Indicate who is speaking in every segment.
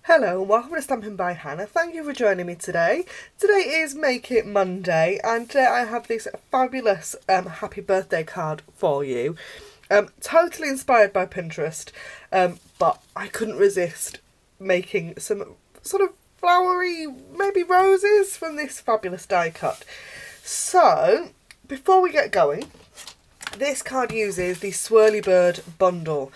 Speaker 1: Hello and welcome to Stampin' by Hannah. Thank you for joining me today. Today is Make It Monday and today I have this fabulous happy birthday card for you. Totally inspired by Pinterest, but I couldn't resist making some sort of flowery, maybe roses from this fabulous die cut. So, before we get going, this card uses the Swirly Bird bundle.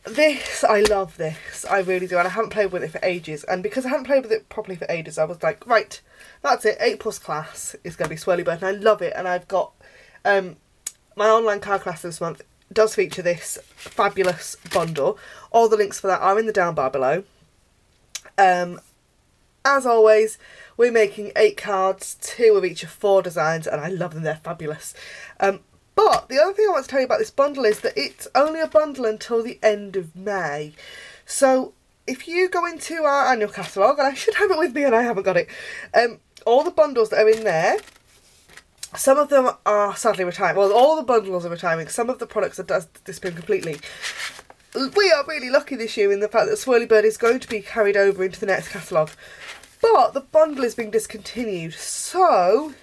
Speaker 1: I love this, I really do, and I haven't played with it for ages, and because I haven't played with it properly for ages, I was like, right, that's it, 8+ class is going to be Swirly Bird, and I love it, and I've got, my online card class this month does feature this fabulous bundle. All the links for that are in the down bar below. As always, we're making 8 cards, 2 of each of 4 designs, and I love them, they're fabulous. But the other thing I want to tell you about this bundle is that it's only a bundle until the end of May. So if you go into our annual catalogue, and I should have it with me and I haven't got it, all the bundles that are in there, some of them are sadly retiring. Well, all the bundles are retiring. Some of the products are disappearing completely. We are really lucky this year in the fact that Swirly Bird is going to be carried over into the next catalogue. But the bundle is being discontinued, so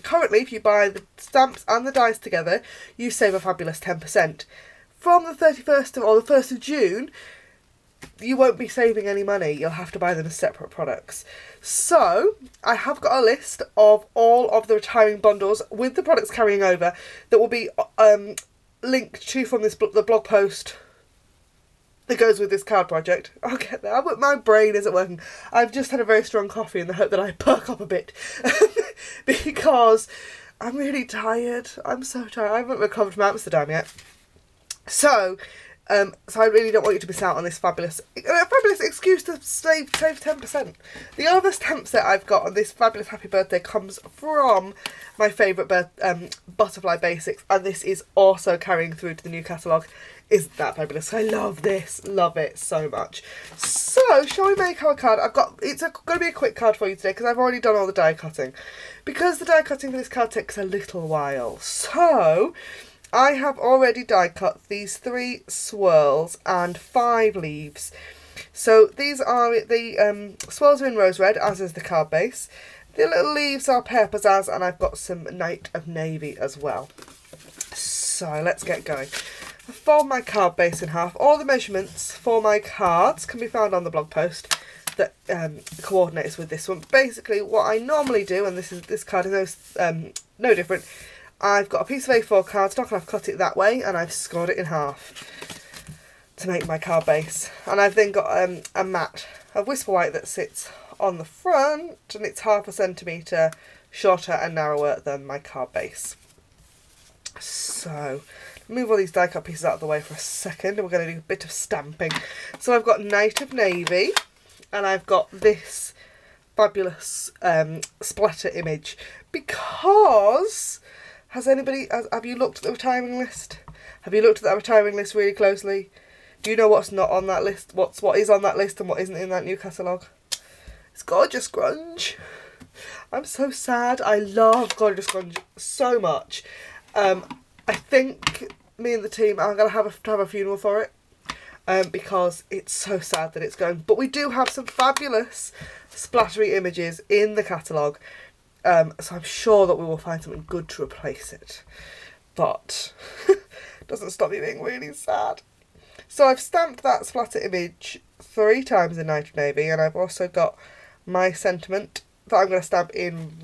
Speaker 1: currently, if you buy the stamps and the dies together, you save a fabulous 10%. From the 31st or the 1st of June, you won't be saving any money. You'll have to buy them as separate products. So, I have got a list of all of the retiring bundles with the products carrying over that will be linked to from the blog post that goes with this card project. I'll get there, but my brain isn't working. I've just had a very strong coffee in the hope that I perk up a bit because I'm really tired. I'm so tired. I haven't recovered from Amsterdam yet. So I really don't want you to miss out on this fabulous excuse to save 10%. The other stamp set I've got on this fabulous happy birthday comes from my favourite Butterfly Basics, and this is also carrying through to the new catalogue. Isn't that fabulous? I love this. Love it so much. So, shall we make our card? It's going to be a quick card for you today because I've already done all the die cutting. Because the die cutting for this card takes a little while. So, I have already die cut these 3 swirls and 5 leaves. So, these are the swirls are in rose red, as is the card base. The little leaves are pear pizzazz, and I've got some Night of Navy as well. So, let's get going. I fold my card base in half. All the measurements for my cards can be found on the blog post that coordinates with this one. Basically, what I normally do, and this card is no different, I've got a piece of A4 cardstock and I've cut it that way and I've scored it in half to make my card base. And I've then got a mat of Whisper White that sits on the front, and it's 1/2 centimetre shorter and narrower than my card base. So, move all these die cut pieces out of the way for a second, and we're going to do a bit of stamping. So I've got Night of Navy, and I've got this fabulous splatter image, because have you looked at the retiring list? Have you looked at that retiring list really closely? Do you know what's not on that list? What is on that list and what isn't in that new catalogue? It's Gorgeous Grunge. I'm so sad. I love Gorgeous Grunge so much. I think me and the team are going to have a funeral for it, because it's so sad that it's going. But we do have some fabulous splattery images in the catalogue, so I'm sure that we will find something good to replace it. But doesn't stop me being really sad. So I've stamped that splatter image 3 times in Night of Navy, and I've also got my sentiment that I'm going to stamp in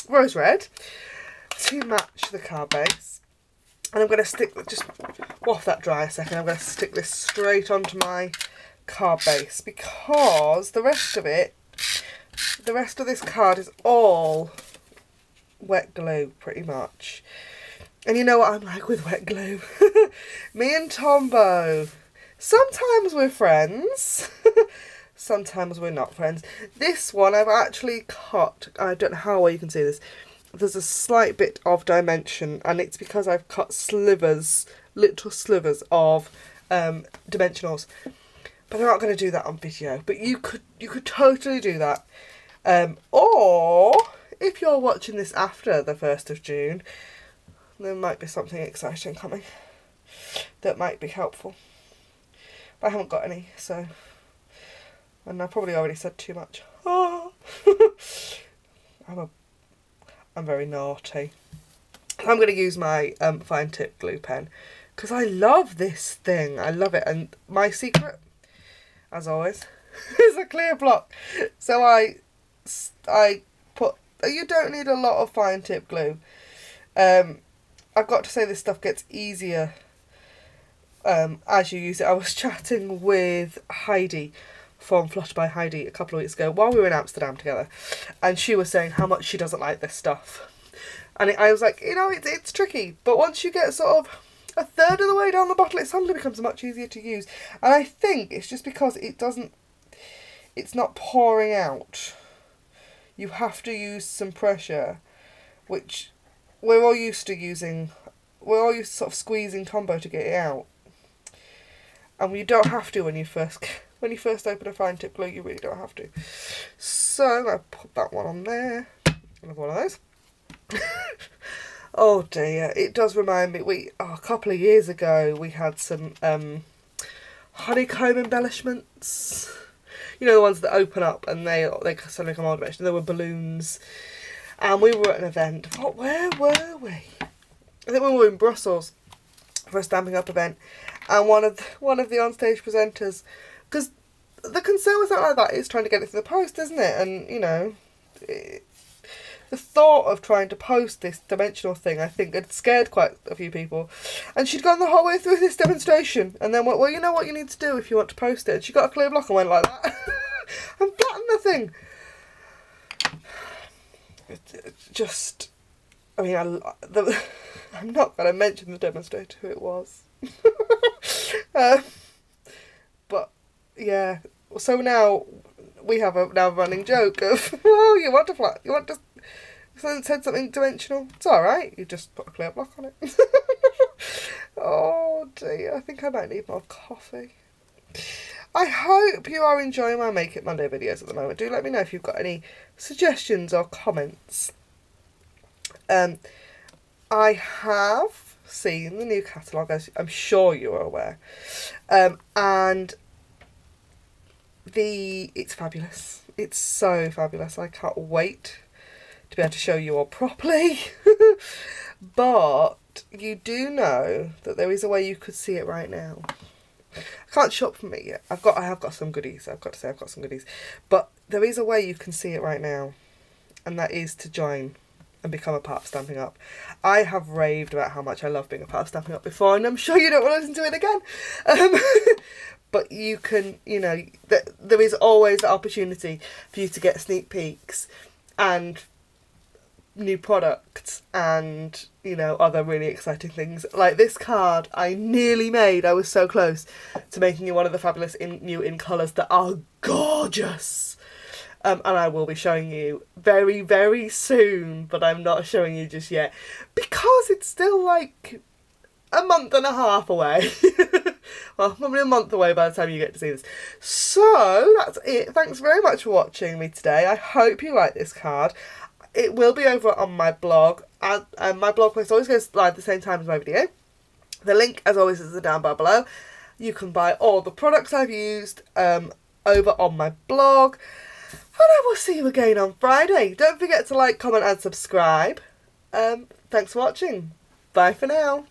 Speaker 1: rose red to match the card base. And I'm going to just waft that dry a second, I'm going to stick this straight onto my card base, because the rest of this card is all wet glue, pretty much. And you know what I'm like with wet glue. Me and Tombo, sometimes we're friends, sometimes we're not friends. This one I've actually cut, I don't know how well you can see this, there's a slight bit of dimension, and it's because I've cut slivers, little slivers of dimensionals. But I'm not going to do that on video. But you could totally do that. Or if you're watching this after the 1st of June, there might be something exciting coming that might be helpful. But I haven't got any, so... And I probably already said too much. Oh. I'm very naughty. I'm going to use my fine tip glue pen because I love this thing. I love it. And my secret, as always, is a clear block. So I put... You don't need a lot of fine tip glue. I've got to say this stuff gets easier as you use it. I was chatting with Heidi from Flutter by Heidi a couple of weeks ago while we were in Amsterdam together, and she was saying how much she doesn't like this stuff. And I was like, you know, it's tricky, but once you get sort of a third of the way down the bottle, it suddenly becomes much easier to use. And I think it's just because it's not pouring out. You have to use some pressure, which we're all used to using. We're all used to sort of squeezing Tombow to get it out. And you don't have to when you first open a fine tip glue, you really don't have to. So I'm going to put that one on there. Another one of those. Oh dear, it does remind me, a couple of years ago we had some honeycomb embellishments. You know, the ones that open up and they suddenly come on. There were balloons. And we were at an event. Where were we? I think we were in Brussels for a Stampin' Up event. And one of the onstage presenters, because the concern with something like that is trying to get it through the post, isn't it? And, you know, the thought of trying to post this dimensional thing, I think, had scared quite a few people. And she'd gone the whole way through this demonstration and then went, well, you know what you need to do if you want to post it. And she got a clear block and went like that and flattened the thing. Just, I mean, I'm not going to mention the demonstrator who it was. But, yeah. So now we have a running joke of, oh, you want to said something dimensional. It's alright, you just put a clear block on it. Oh dear, I think I might need more coffee. I hope you are enjoying my Make It Monday videos at the moment. Do let me know if you've got any suggestions or comments. I have seen the new catalogue, as I'm sure you are aware, and it's fabulous. It's so fabulous. I can't wait to be able to show you all properly. But you do know that there is a way you could see it right now. I can't shop from it yet. I have got some goodies. I've got to say I've got some goodies. But there is a way you can see it right now, and that is to join and become a part of Stampin' Up. I have raved about how much I love being a part of Stampin' Up before, and I'm sure you don't want to listen to it again. But you can, you know, there is always the opportunity for you to get sneak peeks and new products and, you know, other really exciting things. Like this card I nearly made. I was so close to making you one of the fabulous new in colours that are gorgeous. And I will be showing you very, very soon, but I'm not showing you just yet because it's still like a month and a half away. Well, probably a month away by the time you get to see this. So that's it. Thanks very much for watching me today. I hope you like this card. It will be over on my blog, and my blog post always goes live at the same time as my video. The link, as always, is down bar below. You can buy all the products I've used over on my blog. And I will see you again on Friday. Don't forget to like, comment and subscribe. Thanks for watching. Bye for now.